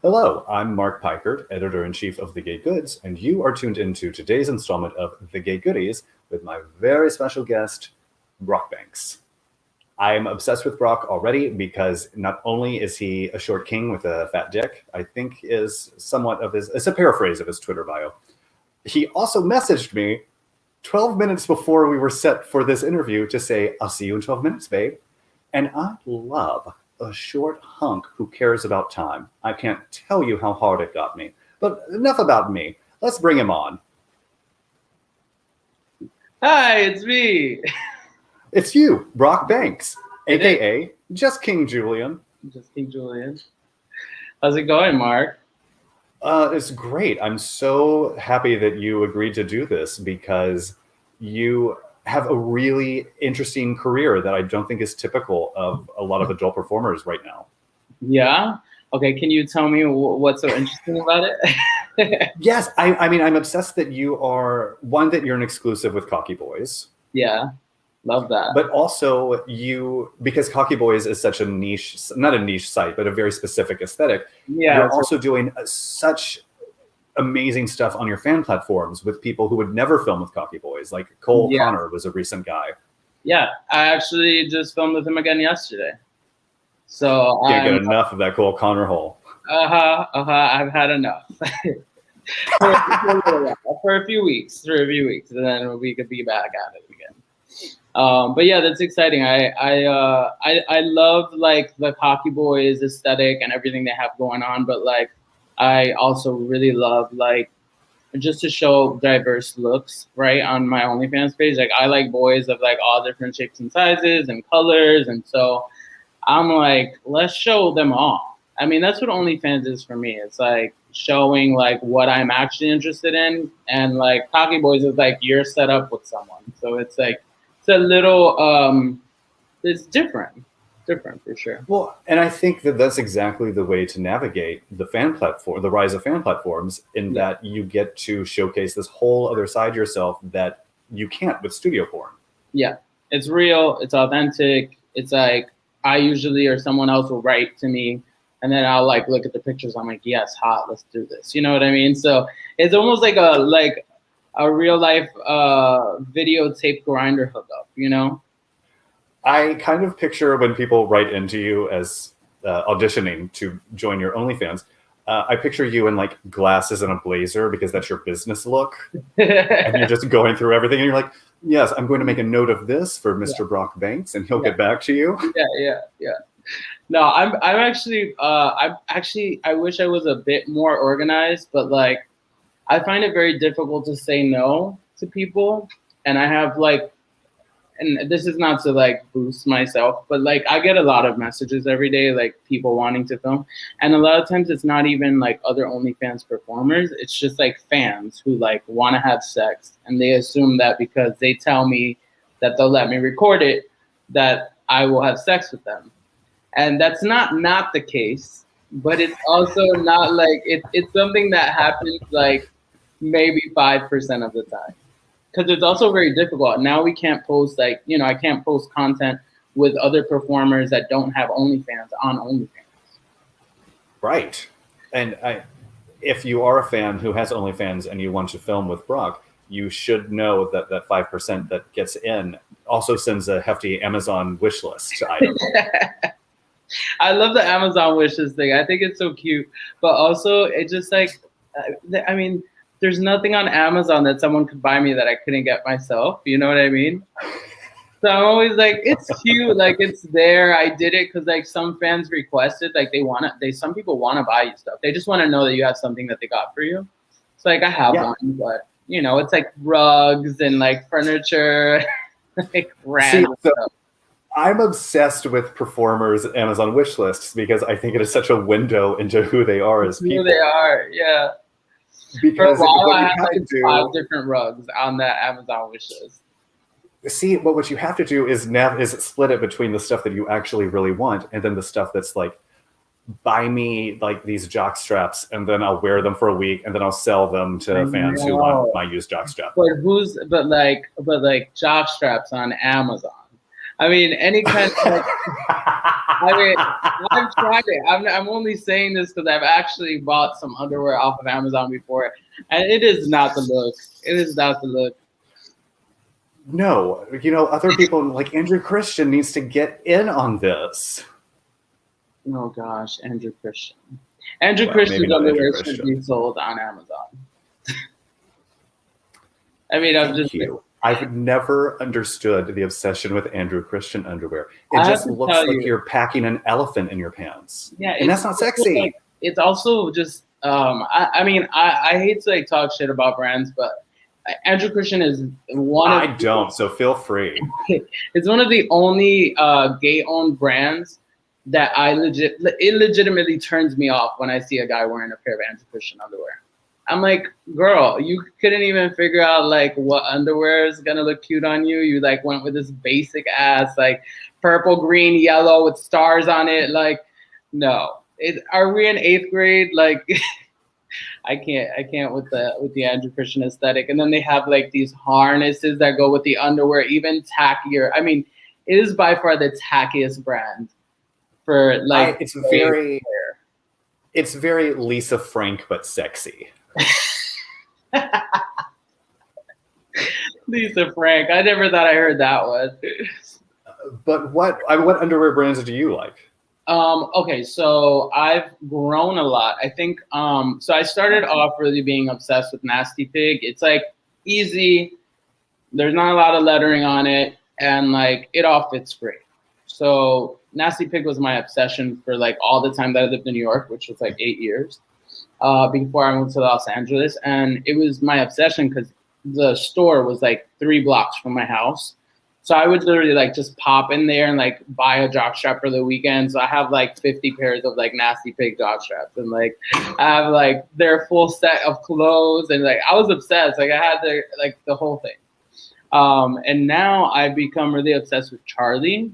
Hello, I'm Mark Peikert, editor-in-chief of The Gay Goods, and you are tuned into today's installment of The Gay Goodies with my very special guest, Brock Banks. I'm obsessed with Brock already because not only is he a short king with a fat dick, I think is somewhat of his, it's a paraphrase of his Twitter bio. He also messaged me 12 minutes before we were set for this interview to say, I'll see you in 12 minutes, babe. And I love a short hunk who cares about time. I can't tell you how hard it got me. But enough about me. Let's bring him on. Hi, it's me. It's you, Brock Banks, a.k.a. Just King Julian. Just King Julian. How's it going, Mark? It's great. I'm so happy that you agreed to do this because you have a really interesting career that I don't think is typical of a lot of adult performers right now. Yeah? Okay, can you tell me what's so interesting about it? Yes, I mean, I'm obsessed that you are, one, that you're an exclusive with CockyBoys. Yeah, love that. But also because CockyBoys is such a niche, not a niche site, but a very specific aesthetic, Yeah, you're also doing such amazing stuff on your fan platforms with people who would never film with CockyBoys. Like Cole Connor was a recent guy. Yeah, I actually just filmed with him again yesterday. So Can't get enough of that Cole Connor hole. I've had enough. for a few weeks, and then we could be back at it again. But yeah, that's exciting. I love like the CockyBoys aesthetic and everything they have going on, but like I also really love like just to show diverse looks, right, on my OnlyFans page. Like I like boys of like all different shapes and sizes and colors, and so I'm like, let's show them all. I mean, that's what OnlyFans is for me. It's like showing like what I'm actually interested in, and like CockyBoys is like you're set up with someone, so it's like it's a little it's different for sure. Well, and I think that that's exactly the way to navigate the fan platform, the rise of fan platforms, in that you get to showcase this whole other side of yourself that you can't with studio porn. Yeah, it's real, it's authentic. It's like I usually or someone else will write to me, and then I'll like look at the pictures. I'm like, yes, hot, let's do this. You know what I mean? So it's almost like a real life videotape grinder hookup, you know? I kind of picture when people write into you as auditioning to join your OnlyFans, I picture you in like glasses and a blazer because that's your business look. And you're just going through everything and you're like, yes, I'm going to make a note of this for Mr. Brock Banks and he'll get back to you. Yeah. No, I'm actually, I wish I was a bit more organized, but like, I find it very difficult to say no to people. And I have like, and this is not to like boost myself, but like I get a lot of messages every day, like people wanting to film. And a lot of times it's not even like other OnlyFans performers. It's just like fans who like want to have sex. And they assume that because they tell me that they'll let me record it, that I will have sex with them. And that's not the case, but it's also not like, it's something that happens like maybe 5% of the time. Because it's also very difficult. Now we can't post like, you know, I can't post content with other performers that don't have OnlyFans on OnlyFans. Right. And if you are a fan who has OnlyFans and you want to film with Brock, you should know that that 5% that gets in also sends a hefty Amazon wish list item. I love the Amazon wishes thing. I think it's so cute. But also it just like, I mean, there's nothing on Amazon that someone could buy me that I couldn't get myself. You know what I mean? So I'm always like, it's cute. Like it's there. I did it because like some fans requested, like some people want to buy you stuff. They just want to know that you have something that they got for you. So like I have one, but you know, it's like rugs and like furniture, like random stuff. I'm obsessed with performers' Amazon wish lists because I think it is such a window into who they are as people. Who they are, yeah. Because for a while, I had like 5 different rugs on that Amazon wish list. See, what you have to do is split it between the stuff that you actually really want and then the stuff that's like, buy me like these jock straps and then I'll wear them for a week and then I'll sell them to fans who want my used jock strap. But like jock straps on Amazon. I mean, any kind of like, I mean, I've tried it. I'm only saying this because I've actually bought some underwear off of Amazon before, and it is not the look. It is not the look. No, other people like Andrew Christian needs to get in on this. Oh gosh, Andrew Christian. Andrew Well, Christian's maybe not Andrew underwear should Christian. be sold on Amazon. I mean, I'm Thank just. you. I've never understood the obsession with Andrew Christian underwear. It I have just to looks tell like you. you're packing an elephant in your pants. Yeah, And that's not sexy. It's also just. I mean, I hate to like talk shit about brands, but Andrew Christian is one of. I don't, so feel free. It's one of the only gay-owned brands that it legitimately turns me off when I see a guy wearing a pair of Andrew Christian underwear. I'm like, girl, you couldn't even figure out like what underwear is gonna look cute on you. You like went with this basic ass like purple, green, yellow with stars on it. Like, no. Are we in 8th grade? Like, I can't with the Andrew Christian aesthetic. And then they have like these harnesses that go with the underwear, even tackier. I mean, it is by far the tackiest brand for like. It's very Lisa Frank but sexy. Lisa Frank. I never thought I heard that one. But what underwear brands do you like? Okay, so I've grown a lot. I think so I started off really being obsessed with Nasty Pig. It's like easy. There's not a lot of lettering on it, and like it all fits great. So Nasty Pig was my obsession for like all the time that I lived in New York, which was like 8 years. Before I moved to Los Angeles, and it was my obsession because the store was like 3 blocks from my house. So I would literally like just pop in there and like buy a jockstrap for the weekend. So I have like 50 pairs of like Nasty Pig jockstraps, and like I have like their full set of clothes, and like I was obsessed. Like I had the whole thing. And now I've become really obsessed with Charlie.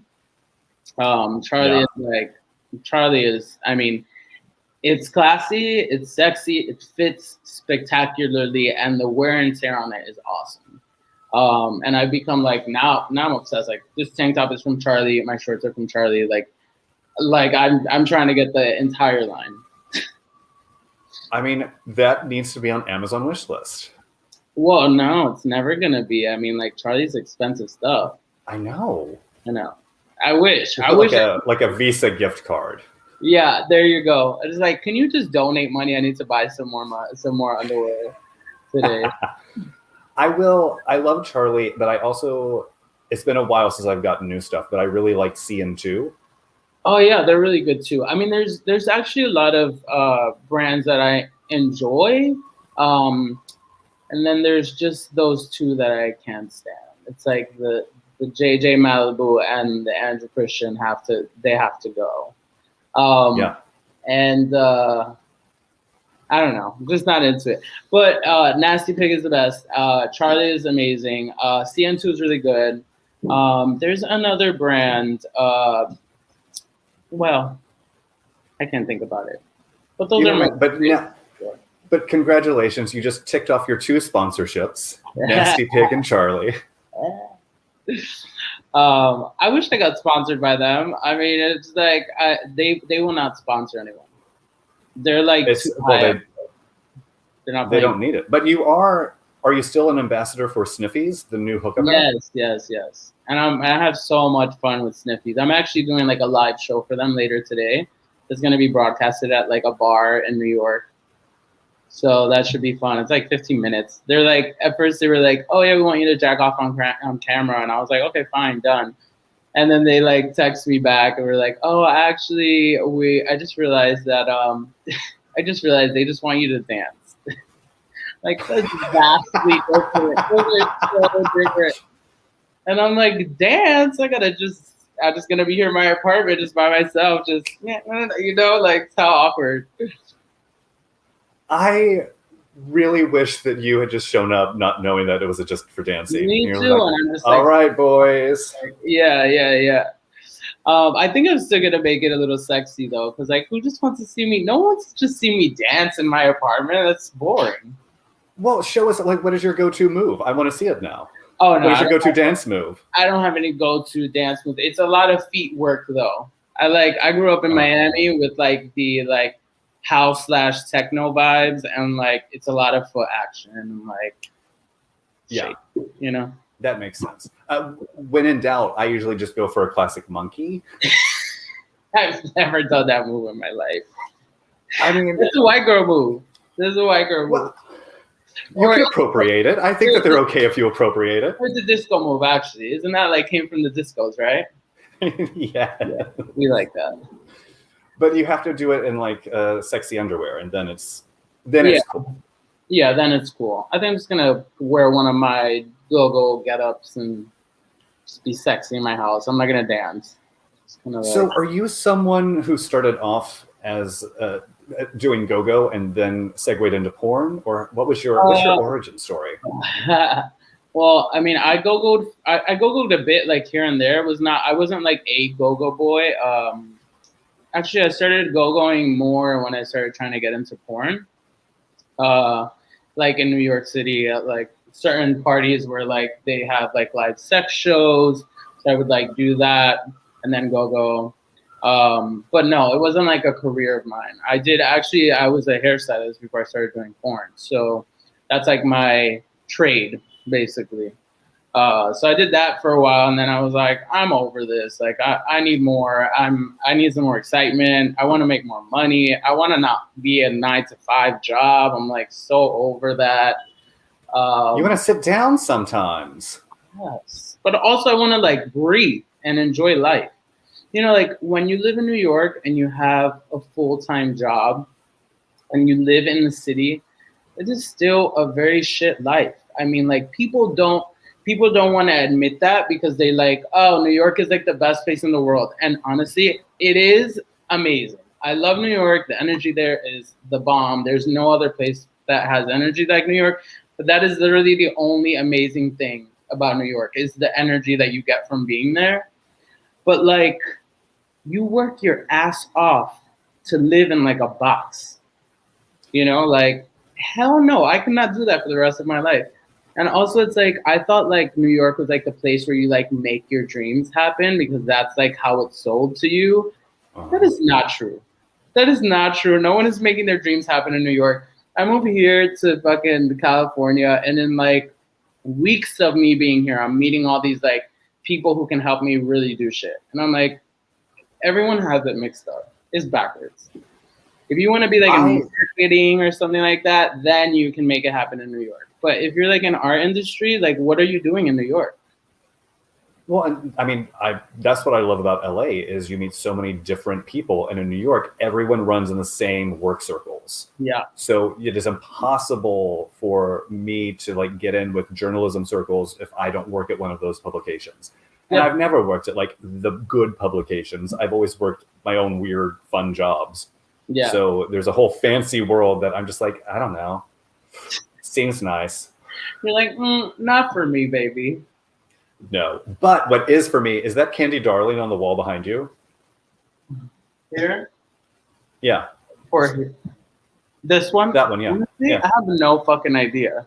Charlie is, I mean, it's classy, it's sexy, it fits spectacularly, and the wear and tear on it is awesome. And I've become like now I'm obsessed. Like this tank top is from Charlie, my shorts are from Charlie. Like I'm trying to get the entire line. I mean, that needs to be on Amazon wishlist. Well, no, it's never gonna be. I mean, like Charlie's expensive stuff. I know. I wish. Like a Visa gift card. Yeah, there you go. It's like, can you just donate money? I need to buy some more underwear today. I love Charlie, but I also, it's been a while since I've gotten new stuff, but I really like CN2. Oh yeah, they're really good too. I mean, there's actually a lot of brands that I enjoy, and then there's just those two that I can't stand. It's like the JJ Malibu and the Andrew Christian have to go. And I don't know, I'm just not into it. But Nasty Pig is the best. Charlie is amazing. CN2 is really good. There's another brand. Well, I can't think about it. But those are my. But congratulations, you just ticked off your 2 sponsorships, Nasty Pig and Charlie. I wish I got sponsored by them. I mean, it's like they will not sponsor anyone. They're like they're not. They don't need it. But are you still an ambassador for Sniffies, the new hookup? Yes. And I have so much fun with Sniffies. I'm actually doing like a live show for them later today. It's going to be broadcasted at like a bar in New York. So that should be fun. It's like 15 minutes. They're like, at first they were like, oh yeah, we want you to jack off on camera. And I was like, okay, fine, done. And then they like text me back and were like, oh, actually, I just realized that, they just want you to dance. Like, that's vastly different. Those are so different. And I'm like, dance? I'm just gonna be here in my apartment just by myself. Just, like, it's how awkward. I really wish that you had just shown up not knowing that it was just for dancing. Me You're too. Like, and I'm just all right, boys. Yeah. I think I'm still gonna make it a little sexy though, because like, who just wants to see me? No one wants to just see me dance in my apartment. That's boring. Well, show us, like, what is your go-to move? I want to see it now. Oh no, What is your go-to dance move? I don't have any go-to dance move. It's a lot of feet work though. I grew up in Miami with like the like house / techno vibes, and like it's a lot of foot action and like shape, you know. That makes sense. When in doubt, I usually just go for a classic monkey. I've never done that move in my life. I mean, it's a white girl move. This is a white girl move. You can appropriate it. I think that they're okay if you appropriate it. It's a disco move, actually. Isn't that like came from the discos, right? Yeah, we like that. But you have to do it in like sexy underwear, and then it's cool. Yeah, then it's cool. I think I'm just gonna wear one of my go-go get-ups and just be sexy in my house. I'm not gonna dance. So, are you someone who started off as doing go-go and then segued into porn, or what's your origin story? Well, I mean, I go-goed a bit like here and there. I wasn't like a go-go boy. Actually, I started go-going more when I started trying to get into porn. Like in New York City, at like certain parties where like they have like live sex shows, so I would like do that and then go-go. But no, it wasn't like a career of mine. I was a hairstylist before I started doing porn. So that's like my trade, basically. So I did that for a while, and then I was like, I'm over this. Like, I need more. I need some more excitement. I want to make more money. I want to not be a 9-to-5 job. I'm like so over that. You want to sit down sometimes. Yes, but also I want to like breathe and enjoy life. You know, like when you live in New York and you have a full-time job and you live in the city, it is still a very shit life. I mean, like people don't want to admit that because they like, oh, New York is like the best place in the world. And honestly, it is amazing. I love New York. The energy there is the bomb. There's no other place that has energy like New York. But that is literally the only amazing thing about New York is the energy that you get from being there. But like, you work your ass off to live in like a box. You know, like, hell no, I cannot do that for the rest of my life. And also, it's like, I thought like New York was like the place where you like make your dreams happen because that's like how it's sold to you. That is not true. That is not true. No one is making their dreams happen in New York. I moved here to fucking California, and in like weeks of me being here, I'm meeting all these like people who can help me really do shit. And I'm like, everyone has it mixed up. It's backwards. If you want to be like in marketing or something like that, then you can make it happen in New York. But if you're like in our industry, like what are you doing in New York? Well, I mean, that's what I love about LA is you meet so many different people. And in New York, everyone runs in the same work circles. Yeah. So it is impossible for me to like get in with journalism circles if I don't work at one of those publications. And I've never worked at like the good publications. I've always worked my own weird, fun jobs. Yeah. So there's a whole fancy world that I'm just like, I don't know. Seems nice. You're like, not for me, baby. No. But what is for me is that Candy Darling on the wall behind you. Here? Yeah. Or here. This one? That one, yeah. I have no fucking idea.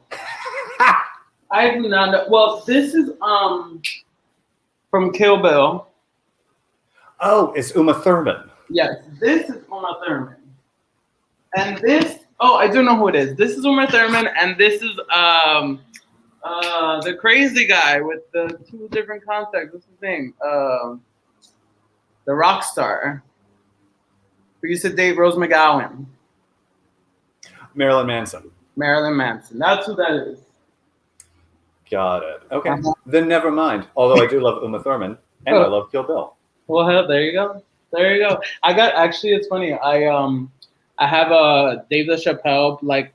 I do not know. Well, this is from Kill Bill. Oh, it's Uma Thurman. Yes, this is Uma Thurman. And this, I do know who it is. This is Uma Thurman, and this is the crazy guy with the 2 different contacts. What's his name? The rock star who used to date Rose McGowan. Marilyn Manson. Marilyn Manson. That's who that is. Got it. Okay. Then never mind. Although I do love Uma Thurman, and I love Kill Bill. Well, there you go. There you go. It's funny. I have a Dave LaChapelle like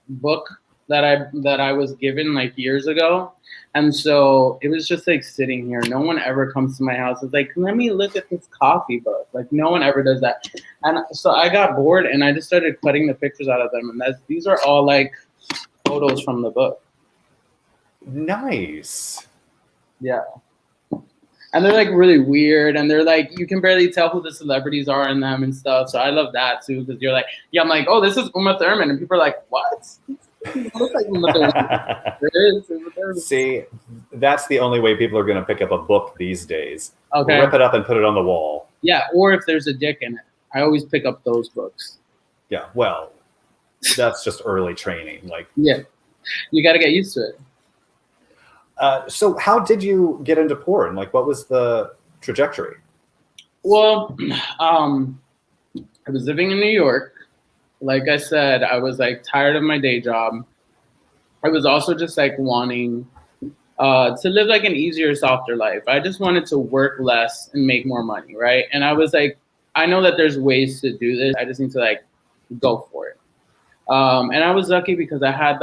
book that I was given like years ago, and so it was just like sitting here. No one ever comes to my house. It's like, let me look at this coffee book. Like no one ever does that, and so I got bored and I just started cutting the pictures out of them, and these are all like photos from the book. Nice. Yeah. And they're like really weird, and they're like you can barely tell who the celebrities are in them and stuff. So I love that too because you're like, yeah, I'm like, oh, this is Uma Thurman, and people are like, what? It looks like Uma Thurman. It is Uma Thurman. See, that's the only way people are going to pick up a book these days. Okay. Rip it up and put it on the wall. Yeah, or if there's a dick in it. I always pick up those books. Yeah, well, that's just early training. Like, yeah, you got to get used to it. So how did you get into porn? Like, what was the trajectory? Well, I was living in New York. Like I said, I was like tired of my day job. I was also just like wanting to live like an easier, softer life. I just wanted to work less and make more money, right? And I was like, I know that there's ways to do this. I just need to like go for it. And I was lucky because I had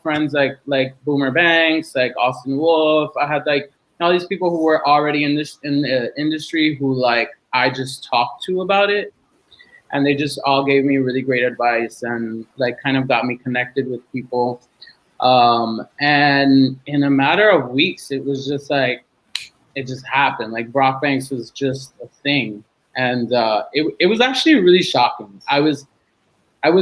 friends like Boomer Banks, like Austin Wolf. I had like all these people who were already in the industry who like I just talked to about it, and they just all gave me really great advice and like kind of got me connected with people. And in a matter of weeks, it was just like it just happened. Like Brock Banks was just a thing, and it was actually really shocking. I was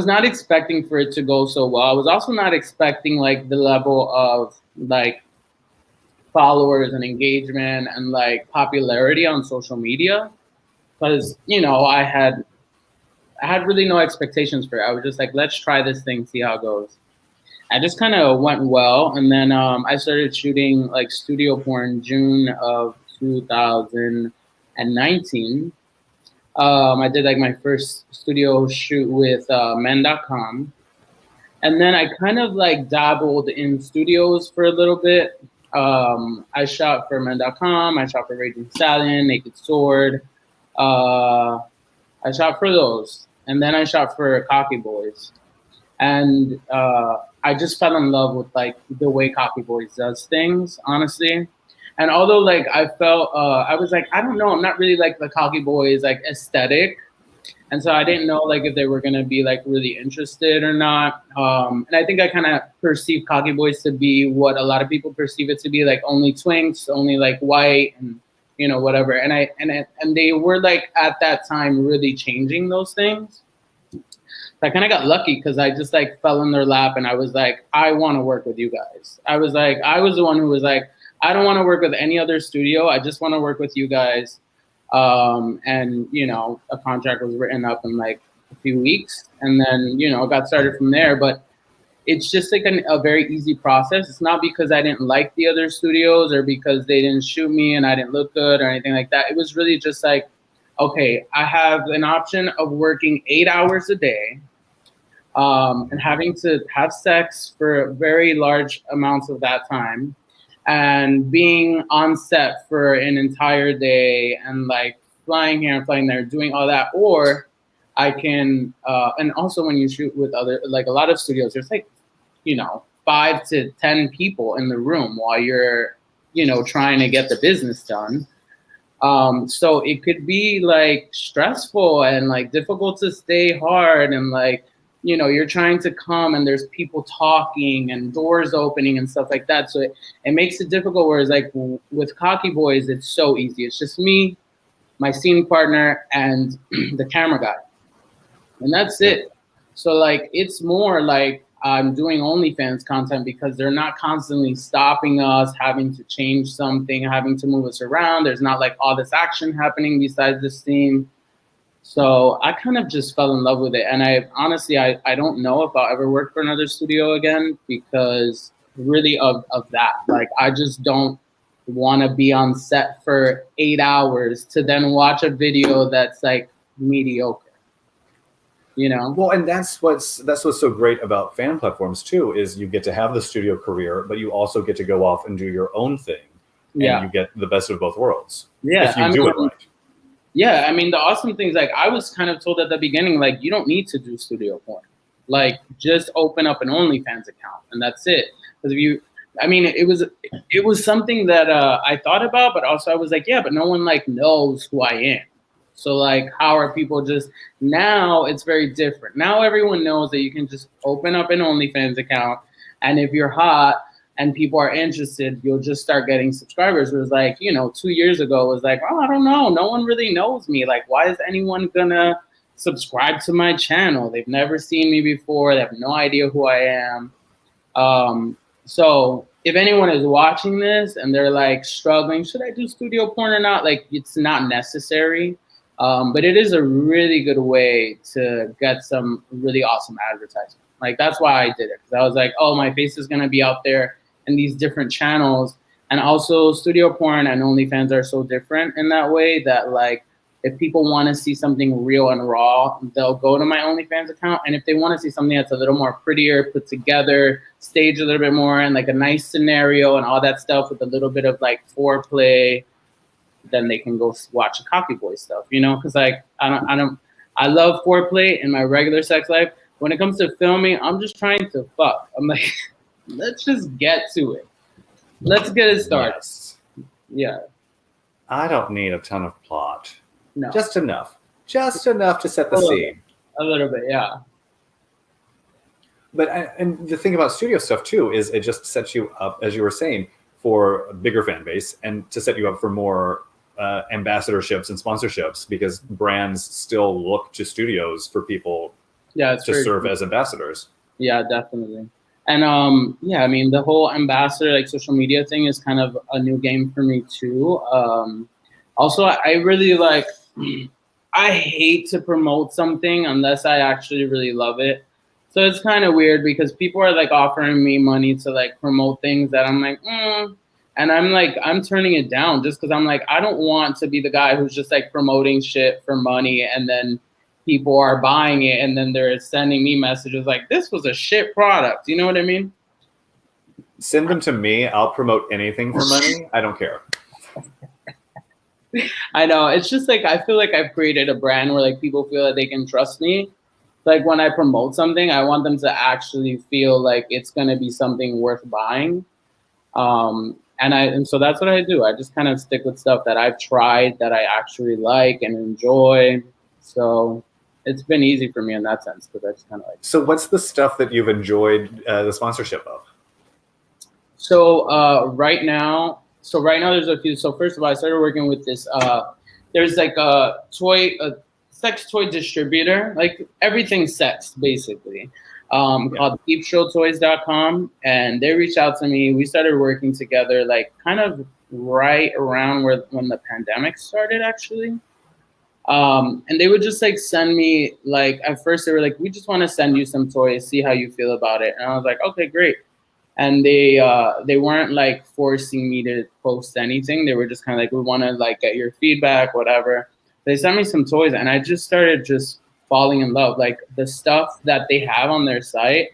not expecting for it to go so well. I was also not expecting like the level of like followers and engagement and like popularity on social media, because I had really no expectations for it. I was just like, let's try this thing, see how it goes. I just kind of went well, and then I started shooting like studio porn June of 2019. I did like my first studio shoot with men.com. And then I kind of like dabbled in studios for a little bit. I shot for men.com. I shot for Raging Stallion, Naked Sword. I shot for those. And then I shot for CockyBoys. And I just fell in love with like the way CockyBoys does things, honestly. And although like I felt, I was like, I don't know, I'm not really like the CockyBoys like aesthetic. And so I didn't know like if they were gonna be like really interested or not. And I think I kind of perceived CockyBoys to be what a lot of people perceive it to be, like only twinks, only like white and whatever. And they were like at that time really changing those things. I kind of got lucky because I just like fell in their lap and I was like, I want to work with you guys. I was the one who was like, I don't want to work with any other studio. I just want to work with you guys. And a contract was written up in like a few weeks, and then it got started from there. But it's just like a very easy process. It's not because I didn't like the other studios or because they didn't shoot me and I didn't look good or anything like that. It was really just like, okay, I have an option of working 8 hours a day, and having to have sex for very large amounts of that time, and being on set for an entire day and like flying here and flying there, doing all that. Or I can, and also when you shoot with other, like a lot of studios, there's like, 5 to 10 people in the room while you're, trying to get the business done. So it could be like stressful and like difficult to stay hard, and like, you're trying to come and there's people talking and doors opening and stuff like that. So it makes it difficult. Whereas like with CockyBoys, it's so easy. It's just me, my scene partner, and the camera guy. And that's it. So like, it's more like I'm doing OnlyFans content because they're not constantly stopping us, having to change something, having to move us around. There's not like all this action happening besides this scene. So I kind of just fell in love with it. And I honestly, I don't know if I'll ever work for another studio again because really of that. Like, I just don't want to be on set for 8 hours to then watch a video that's like mediocre. Well, and that's what's so great about fan platforms too, is you get to have the studio career, but you also get to go off and do your own thing. And you get the best of both worlds. Yeah, if you do it right. Yeah, I mean, the awesome thing is, like, I was kind of told at the beginning, like, you don't need to do studio porn. Like, just open up an OnlyFans account, and that's it. Because it was something that I thought about, but also I was like, yeah, but no one, like, knows who I am. So, like, how are people just, now it's very different. Now everyone knows that you can just open up an OnlyFans account, and if you're hot and people are interested, you'll just start getting subscribers. It was like, 2 years ago, it was like, oh, I don't know. No one really knows me. Like, why is anyone gonna subscribe to my channel? They've never seen me before. They have no idea who I am. So if anyone is watching this and they're like struggling, should I do studio porn or not? Like, it's not necessary. But it is a really good way to get some really awesome advertising. Like, that's why I did it. Because I was like, oh, my face is going to be out there in these different channels. And also studio porn and OnlyFans are so different in that way that, like, if people want to see something real and raw, they'll go to my OnlyFans account. And if they want to see something that's a little more prettier, put together, staged a little bit more, and like a nice scenario and all that stuff with a little bit of like foreplay, then they can go watch the CockyBoys stuff, you know? Because like I love foreplay in my regular sex life. When it comes to filming, I'm just trying to fuck. I'm like, let's just get to it. Let's get it started. Yes. Yeah. I don't need a ton of plot. No. Just enough to set the scene. A little bit, yeah. But and the thing about studio stuff too is it just sets you up, as you were saying, for a bigger fan base and to set you up for more ambassadorships and sponsorships, because brands still look to studios for people to serve as ambassadors. Yeah, definitely. And yeah, I mean, the whole ambassador, like social media thing is kind of a new game for me too. Also, I really like, I hate to promote something unless I actually really love it. So it's kind of weird because people are like offering me money to like promote things that I'm like, and I'm like, I'm turning it down just because I'm like, I don't want to be the guy who's just like promoting shit for money and then people are buying it and then they're sending me messages like, this was a shit product. You know what I mean? Send them to me. I'll promote anything for money. I don't care. I know. It's just like, I feel like I've created a brand where like people feel that they can trust me. Like when I promote something, I want them to actually feel like it's going to be something worth buying. And so that's what I do. I just kind of stick with stuff that I've tried that I actually like and enjoy. So it's been easy for me in that sense because I just kind of like. So what's the stuff that you've enjoyed the sponsorship of? So right now there's a few. So first of all, I started working with this. There's like a sex toy distributor, like everything sex basically, called peepshowtoys.com, and they reached out to me. We started working together like kind of right around when the pandemic started actually. And they would just like send me, like at first they were like, we just want to send you some toys, see how you feel about it. And I was like, okay, great. And they weren't like forcing me to post anything. They were just kind of like, we want to like get your feedback, whatever. They sent me some toys and I just started just falling in love. Like the stuff that they have on their site,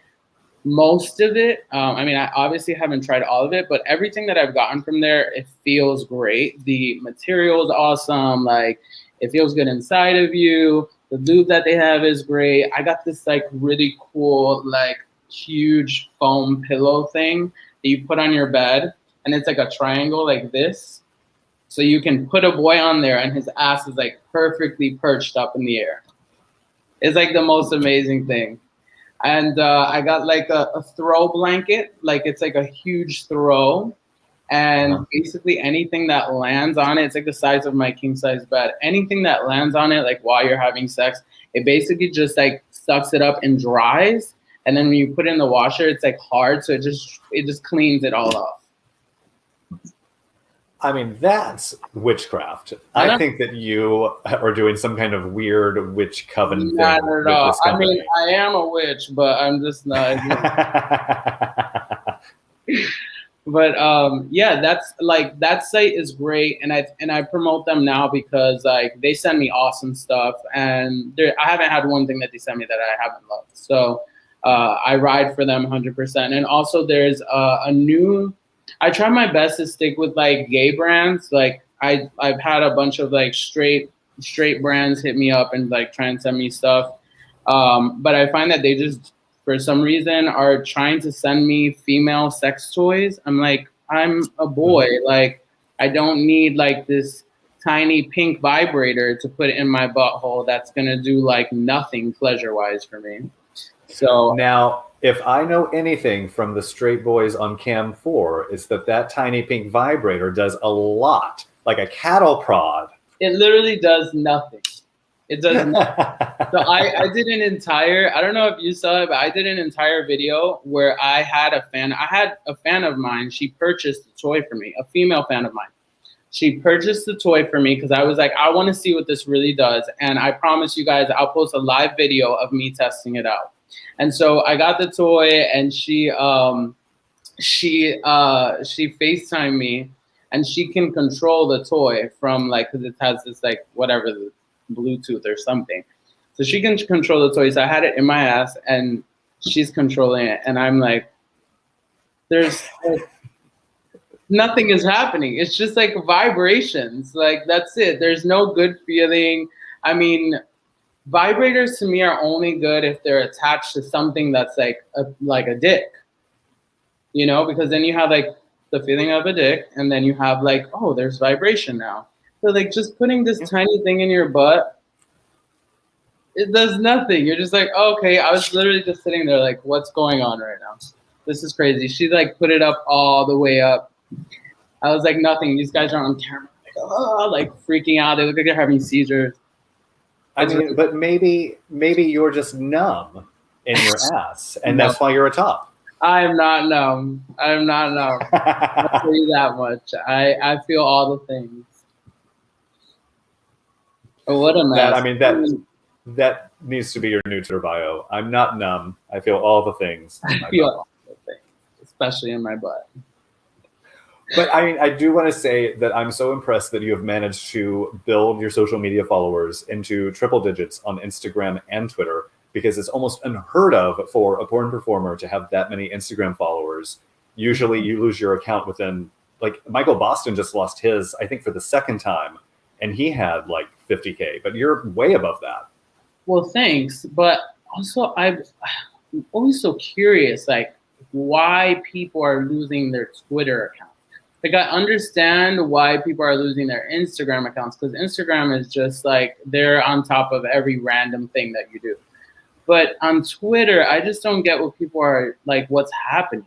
most of it, I mean, I obviously haven't tried all of it, but everything that I've gotten from there, it feels great. The material is awesome. Like it feels good inside of you. The lube that they have is great. I got this like really cool, like huge foam pillow thing that you put on your bed, and it's like a triangle like this. So you can put a boy on there and his ass is like perfectly perched up in the air. It's like the most amazing thing. And I got like a throw blanket, like it's like a huge throw. And basically anything that lands on it, it's like the size of my king size bed. Anything that lands on it, like while you're having sex, it basically just like sucks it up and dries. And then when you put it in the washer, it's like hard. So it just cleans it all off. I mean, that's witchcraft. I think that you are doing some kind of weird witch coven thing. Not at all. I mean, I am a witch, but I'm just not. But yeah, that's like, that site is great, and I promote them now because like they send me awesome stuff, and I haven't had one thing that they send me that I haven't loved. So I ride for them 100%. And also there's a new. I try my best to stick with like gay brands. Like I've had a bunch of like straight brands hit me up and like try and send me stuff. But I find that they just, for some reason, are trying to send me female sex toys. I'm like, I'm a boy. Like I don't need like this tiny pink vibrator to put in my butthole that's gonna do like nothing pleasure-wise for me. So now, if I know anything from the straight boys on Cam 4, it's that tiny pink vibrator does a lot, like a cattle prod. It literally does nothing. It does nothing. So I did an entire, I don't know if you saw it, but I did an entire video where I had a fan of mine. She purchased a toy for me, a female fan of mine. She purchased the toy for me because I was like, I want to see what this really does. And I promise you guys, I'll post a live video of me testing it out. And so I got the toy, and she FaceTimed me, and she can control the toy from like, because it has this like whatever, the Bluetooth or something. So she can control the toy. So I had it in my ass, and she's controlling it, and I'm like, there's nothing is happening. It's just like vibrations. Like, that's it. There's no good feeling. I mean, vibrators to me are only good if they're attached to something that's like a dick, you know, because then you have like the feeling of a dick, and then you have like, oh, there's vibration now. So like just putting this tiny thing in your butt, it does nothing. You're just like, oh, okay. I was literally just sitting there like, what's going on right now? This is crazy. She like put it up all the way up. I was like, nothing. These guys are on camera, like, oh, like freaking out. They look like they're having seizures. I mean, but maybe you're just numb in your ass, and that's why you're a top. I am not numb. I'm not numb. I'll tell you that much. I feel all the things. Oh, what a mess. I mean, that needs to be your new Twitter bio. I'm not numb. I feel all the things. I feel all the things, especially in my butt. But I mean, I do want to say that I'm so impressed that you have managed to build your social media followers into triple digits on Instagram and Twitter, because it's almost unheard of for a porn performer to have that many Instagram followers. Usually you lose your account within, like Michael Boston just lost his, I think for the second time, and he had like 50K, but you're way above that. Well, thanks. But also I'm always so curious, like why people are losing their Twitter account. Like, I understand why people are losing their Instagram accounts, because Instagram is just like, they're on top of every random thing that you do. But on Twitter, I just don't get what people are like, what's happening.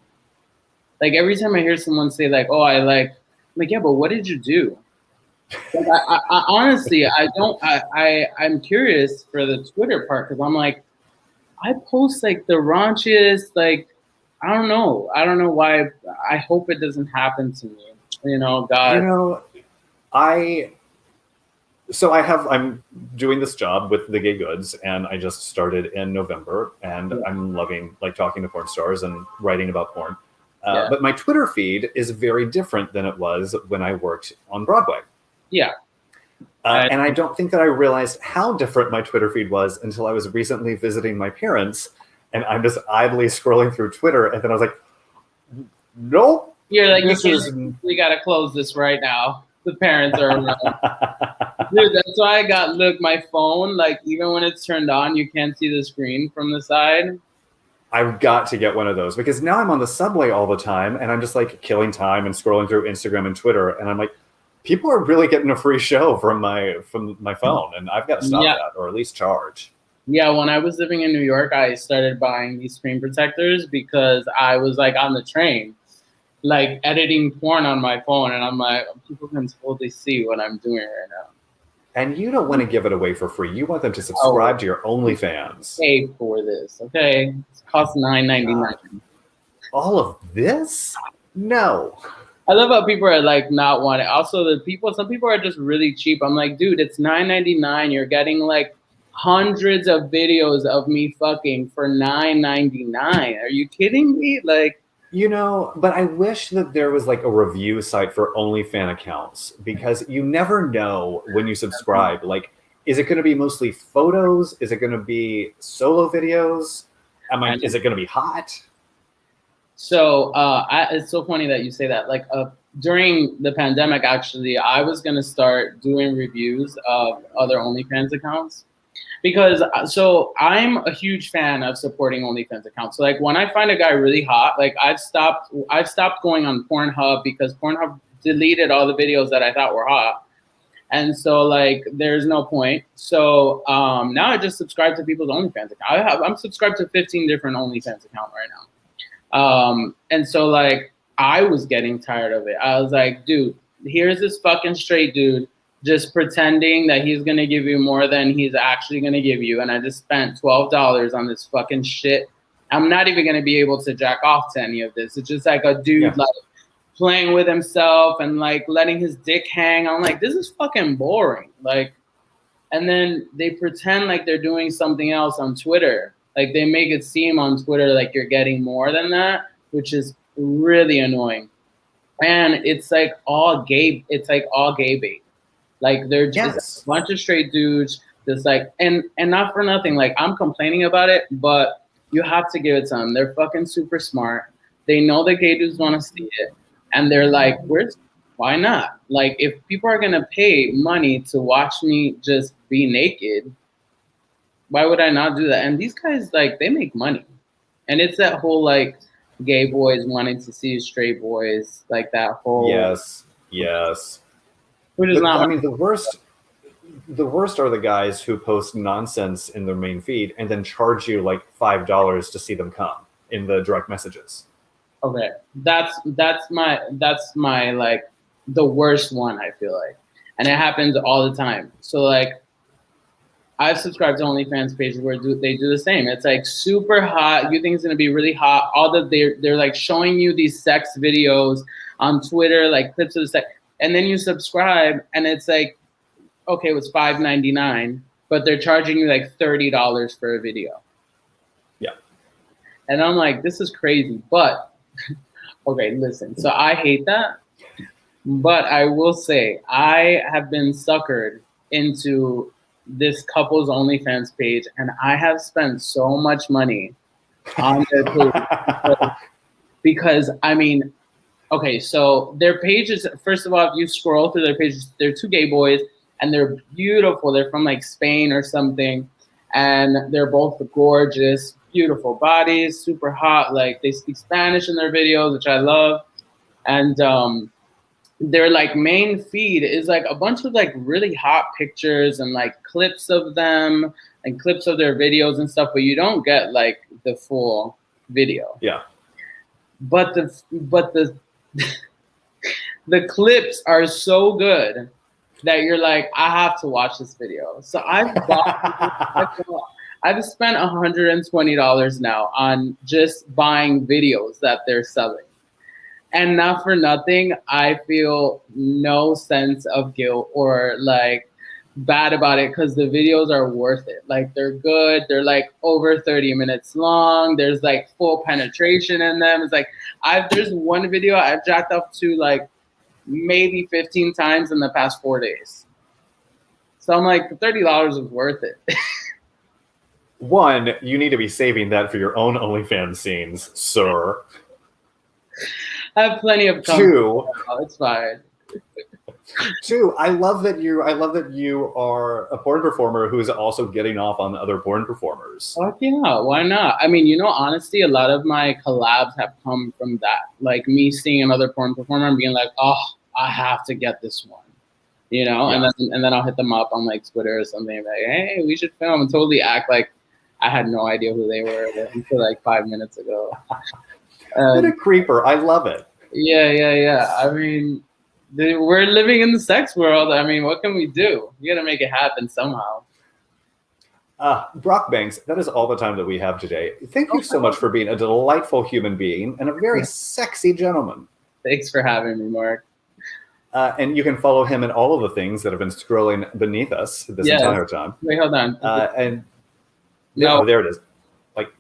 Like, every time I hear someone say like, oh, I'm like, yeah, but what did you do? Like, I honestly, I'm curious for the Twitter part, because I'm like, I post like the raunchiest, like, I don't know why. I hope it doesn't happen to me. You know, God. You know, I'm doing this job with the Gay Goods, and I just started in November, and I'm loving like talking to porn stars and writing about porn. But my Twitter feed is very different than it was when I worked on Broadway. Yeah. And I don't think that I realized how different my Twitter feed was until I was recently visiting my parents. And I'm just idly scrolling through Twitter, and then I was like, nope. You're like, we got to close this right now. The parents are around. Dude, that's why look, my phone, like, even when it's turned on, you can't see the screen from the side. I've got to get one of those, because now I'm on the subway all the time, and I'm just, like, killing time and scrolling through Instagram and Twitter, and I'm like, people are really getting a free show from my phone, and I've got to stop that, or at least charge. Yeah, when I was living in New York, I started buying these screen protectors because I was like on the train, like editing porn on my phone, and I'm like, people can totally see what I'm doing right now. And you don't want to give it away for free. You want them to subscribe to your OnlyFans. Pay for this, okay? It costs $9.99. All of this? No. I love how people are like not wanting. Also, some people are just really cheap. I'm like, dude, it's $9.99. You're getting like hundreds of videos of me fucking for $9.99. Are you kidding me? Like, you know, but I wish that there was like a review site for OnlyFans accounts, because you never know when you subscribe. Like, is it going to be mostly photos? Is it going to be solo videos? Is it going to be hot? So it's so funny that you say that. Like, during the pandemic, actually, I was going to start doing reviews of other OnlyFans accounts. Because so I'm a huge fan of supporting OnlyFans accounts. So like when I find a guy really hot, like I've stopped going on Pornhub, because Pornhub deleted all the videos that I thought were hot. And so like there's no point. So now I just subscribe to people's OnlyFans account. I'm subscribed to 15 different OnlyFans accounts right now. And so like I was getting tired of it. I was like, dude, here's this fucking straight dude just pretending that he's going to give you more than he's actually going to give you. And I just spent $12 on this fucking shit. I'm not even going to be able to jack off to any of this. It's just like a dude like playing with himself and like letting his dick hang. I'm like, this is fucking boring. Like, and then they pretend like they're doing something else on Twitter. Like they make it seem on Twitter like you're getting more than that, which is really annoying. And it's like all gay. It's like all gay bait. Like they're just a bunch of straight dudes, just like and not for nothing. Like I'm complaining about it, but you have to give it to them. They're fucking super smart. They know the gay dudes want to see it, and they're like, why not? Like if people are gonna pay money to watch me just be naked, why would I not do that? And these guys, like, they make money, and it's that whole like gay boys wanting to see straight boys, like that whole yes. Which is not. I mean, the worst are the guys who post nonsense in their main feed and then charge you like $5 to see them come in the direct messages. Okay, that's my like the worst one, I feel like, and it happens all the time. So like, I've subscribed to OnlyFans pages where they do the same. It's like super hot. You think it's gonna be really hot. They're like showing you these sex videos on Twitter, like clips of the sex. And then you subscribe, and it's like, okay, it was $5.99, but they're charging you like $30 for a video. Yeah. And I'm like, this is crazy. But, okay, listen. So I hate that. But I will say, I have been suckered into this couple's OnlyFans page, and I have spent so much money on their page. Because, I mean, okay, so their pages, first of all, if you scroll through their pages, they're two gay boys, and they're beautiful. They're from like Spain or something, and they're both gorgeous, beautiful bodies, super hot. Like they speak Spanish in their videos, which I love. And their like main feed is like a bunch of like really hot pictures and like clips of them and clips of their videos and stuff, but you don't get like the full video. Yeah. But the the clips are so good that you're like, I have to watch this video. So I've spent $120 now on just buying videos that they're selling. And not for nothing, I feel no sense of guilt or like bad about it because the videos are worth it. Like they're good. They're like over 30 minutes long. There's like full penetration in them. It's like there's one video I've jacked up to like maybe 15 times in the past 4 days. So I'm like, the $30 is worth it. One, you need to be saving that for your own OnlyFans scenes, sir. I have plenty of content. Two, it's fine. Two, I love that you are a porn performer who is also getting off on other porn performers. Fuck yeah, why not? I mean, honestly, a lot of my collabs have come from that. Like me seeing another porn performer and being like, oh, I have to get this one. Yeah. And then I'll hit them up on like Twitter or something like, hey, we should film, and totally act like I had no idea who they were until like 5 minutes ago. What a creeper. I love it. Yeah. I mean, we're living in the sex world. I mean, what can we do? You got to make it happen somehow. Brock Banks, that is all the time that we have today. Thank you so much for being a delightful human being and a very sexy gentleman. Thanks for having me, Mark. And you can follow him in all of the things that have been scrolling beneath us this entire time. Wait, hold on. No, there it is. Like,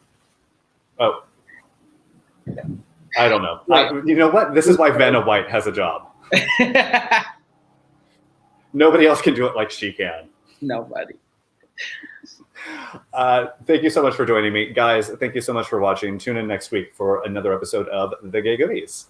oh. I don't know. You know what? This is why Vanna White has a job. Nobody else can do it like she can. Nobody. Thank you so much for joining me. Guys, thank you so much for watching. Tune in next week for another episode of The Gay Goodies.